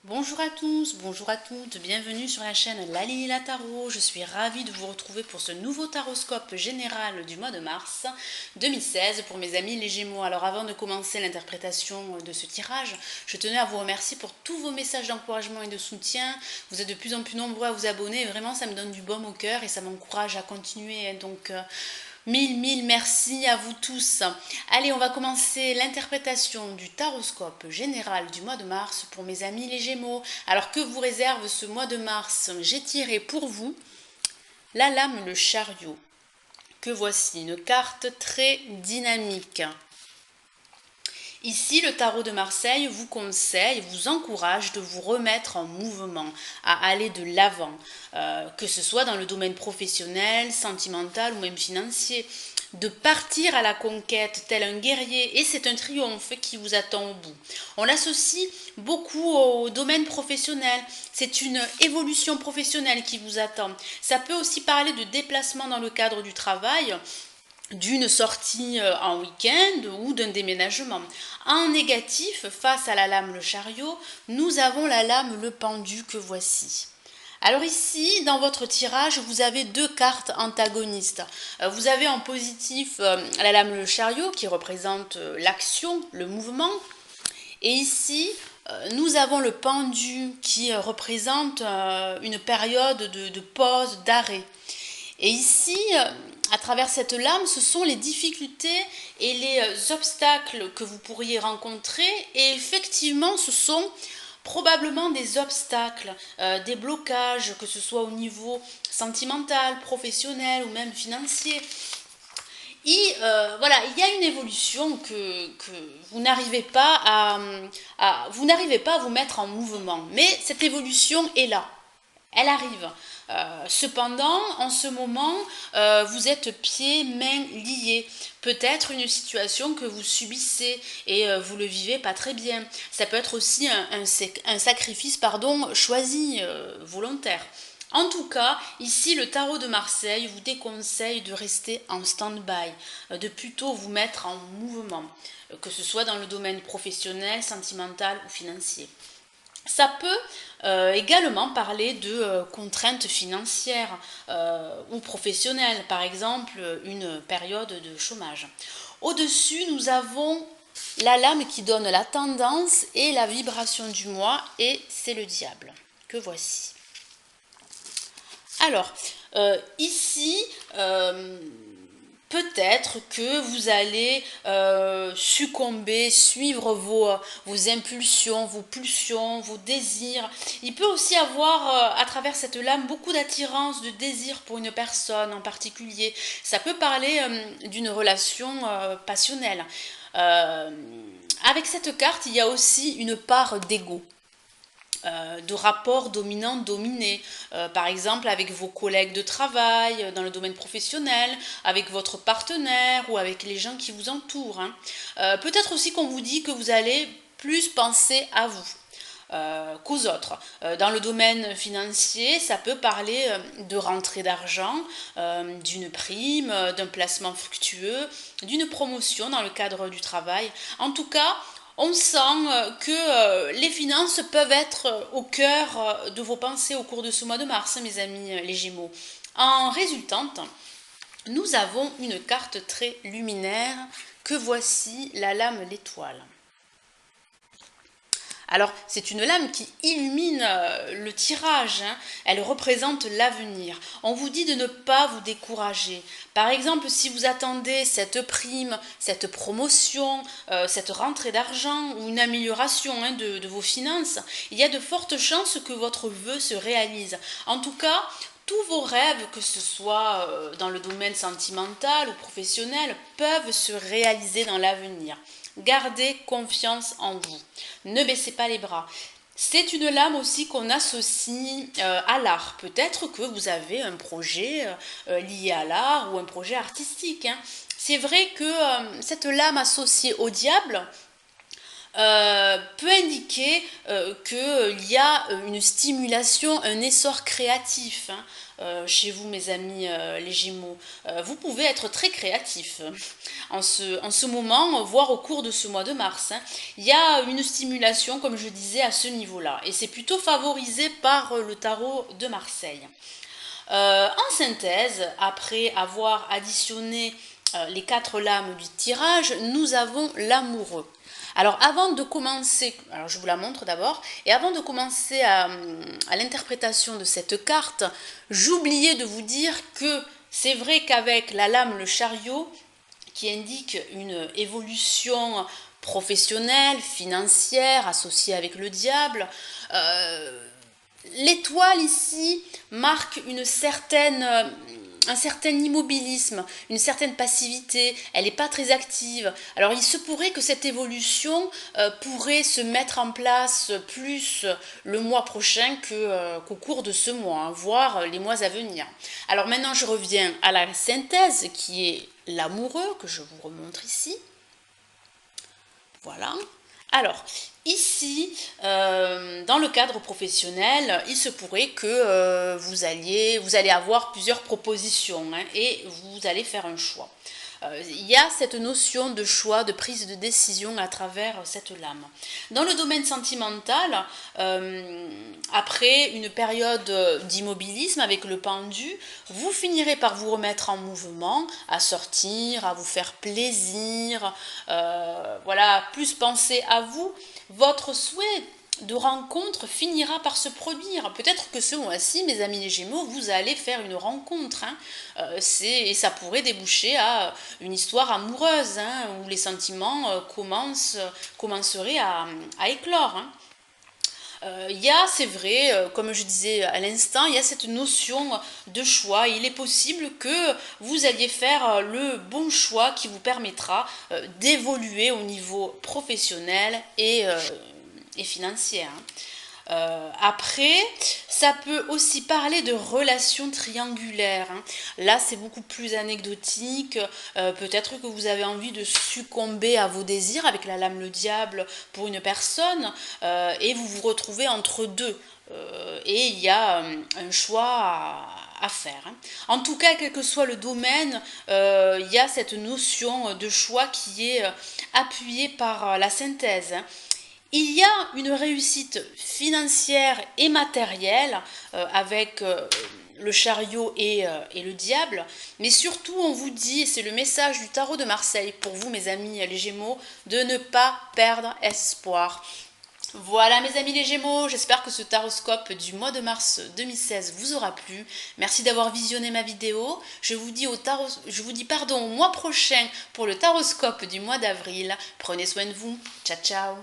Bonjour à tous, bonjour à toutes, bienvenue sur la chaîne Lalila Tarot. Je suis ravie de vous retrouver pour ce nouveau taroscope général du mois de mars 2016 pour mes amis les Gémeaux. Alors avant de commencer l'interprétation de ce tirage, je tenais à vous remercier pour tous vos messages d'encouragement et de soutien. Vous êtes de plus en plus nombreux à vous abonner et vraiment ça me donne du baume au cœur et ça m'encourage à continuer. Donc mille merci à vous tous. Allez, on va commencer l'interprétation du taroscope général du mois de mars pour mes amis les Gémeaux. Alors que vous réserve ce mois de mars? J'ai tiré pour vous la lame le chariot. Que voici, une carte très dynamique. Ici, le tarot de Marseille vous conseille, vous encourage de vous remettre en mouvement, à aller de l'avant, que ce soit dans le domaine professionnel, sentimental ou même financier, de partir à la conquête tel un guerrier, et c'est un triomphe qui vous attend au bout. On l'associe beaucoup au domaine professionnel, c'est une évolution professionnelle qui vous attend. Ça peut aussi parler de déplacement dans le cadre du travail, d'une sortie en week-end ou d'un déménagement. En négatif, face à la lame le chariot, nous avons la lame le pendu que voici. Alors ici, dans votre tirage, vous avez deux cartes antagonistes. Vous avez en positif la lame le chariot qui représente l'action, le mouvement. Et ici, nous avons le pendu qui représente une période de pause, d'arrêt. Et ici, à travers cette lame, ce sont les difficultés et les obstacles que vous pourriez rencontrer. Et effectivement, ce sont probablement des obstacles, des blocages, que ce soit au niveau sentimental, professionnel ou même financier. Et voilà, il y a une évolution que vous n'arrivez pas vous n'arrivez pas à vous mettre en mouvement. Mais cette évolution est là. Elle arrive. Cependant, en ce moment, vous êtes pieds, mains liés. Peut-être une situation que vous subissez et vous le vivez pas très bien. Ça peut être aussi un sacrifice choisi, volontaire. En tout cas, ici, le tarot de Marseille vous déconseille de rester en stand-by, de plutôt vous mettre en mouvement, que ce soit dans le domaine professionnel, sentimental ou financier. Ça peut également parler de contraintes financières ou professionnelles, par exemple une période de chômage. Au-dessus, nous avons la lame qui donne la tendance et la vibration du mois, et c'est le diable, que voici. Alors, ici, peut-être que vous allez succomber, suivre vos impulsions, vos pulsions, vos désirs. Il peut aussi avoir, à travers cette lame, beaucoup d'attirance, de désir pour une personne en particulier. Ça peut parler d'une relation passionnelle. Avec cette carte, il y a aussi une part d'ego. De rapports dominant-dominé, par exemple avec vos collègues de travail, dans le domaine professionnel, avec votre partenaire ou avec les gens qui vous entourent. Hein. Peut-être aussi qu'on vous dit que vous allez plus penser à vous. Qu'aux autres. Dans le domaine financier, ça peut parler de rentrée d'argent, d'une prime, d'un placement fructueux, d'une promotion dans le cadre du travail. En tout cas, on sent que les finances peuvent être au cœur de vos pensées au cours de ce mois de mars, mes amis les Gémeaux. En résultante, nous avons une carte très luminaire que voici, la lame l'étoile. Alors, c'est une lame qui illumine le tirage, hein. Elle représente l'avenir. On vous dit de ne pas vous décourager. Par exemple, si vous attendez cette prime, cette promotion, cette rentrée d'argent ou une amélioration de vos finances, il y a de fortes chances que votre vœu se réalise. En tout cas, tous vos rêves, que ce soit dans le domaine sentimental ou professionnel, peuvent se réaliser dans l'avenir. Gardez confiance en vous. Ne baissez pas les bras. C'est une lame aussi qu'on associe à l'art. Peut-être que vous avez un projet lié à l'art ou un projet artistique. Hein. C'est vrai que cette lame associée au diable peut indiquer qu'il y a une stimulation, un essor créatif, hein, chez vous, mes amis les Gémeaux. Vous pouvez être très créatif en ce moment, voire au cours de ce mois de mars, hein. Il y a une stimulation, comme je disais, à ce niveau-là. Et c'est plutôt favorisé par le tarot de Marseille. En synthèse, après avoir additionné les 4 lames du tirage, nous avons l'amoureux. Alors avant de commencer, alors je vous la montre d'abord, et avant de commencer à l'interprétation de cette carte, j'oubliais de vous dire que c'est vrai qu'avec la lame le chariot, qui indique une évolution professionnelle, financière, associée avec le diable, l'étoile ici marque un certain immobilisme, une certaine passivité, elle n'est pas très active. Alors il se pourrait que cette évolution pourrait se mettre en place plus le mois prochain qu'au cours de ce mois, hein, voire les mois à venir. Alors maintenant je reviens à la synthèse qui est l'amoureux, que je vous remontre ici. Voilà. Alors, ici, dans le cadre professionnel, il se pourrait que vous allez avoir plusieurs propositions, hein, et vous allez faire un choix. Il y a cette notion de choix, de prise de décision à travers cette lame. Dans le domaine sentimental, après une période d'immobilisme avec le pendu, vous finirez par vous remettre en mouvement, à sortir, à vous faire plaisir, voilà, plus penser à vous. Votre souhait de rencontre finira par se produire. Peut-être que ce mois-ci, mes amis les Gémeaux, vous allez faire une rencontre, hein. Et ça pourrait déboucher à une histoire amoureuse, hein, où les sentiments commenceraient à éclore, hein. Il y a, c'est vrai, comme je disais à l'instant, il y a cette notion de choix. Il est possible que vous alliez faire le bon choix qui vous permettra d'évoluer au niveau professionnel et financier, hein. Après, ça peut aussi parler de relations triangulaires, hein. Là, c'est beaucoup plus anecdotique. Peut-être que vous avez envie de succomber à vos désirs avec la lame le diable pour une personne, et vous vous retrouvez entre deux. Et il y a un choix à faire, hein. En tout cas, quel que soit le domaine, il y a cette notion de choix qui est appuyée par la synthèse, hein. Il y a une réussite financière et matérielle avec le chariot et le diable, mais surtout on vous dit, et c'est le message du tarot de Marseille pour vous mes amis les Gémeaux, de ne pas perdre espoir. Voilà mes amis les Gémeaux, j'espère que ce taroscope du mois de mars 2016 vous aura plu. Merci d'avoir visionné ma vidéo. Je vous dis pardon au mois prochain pour le taroscope du mois d'avril. Prenez soin de vous. Ciao ciao.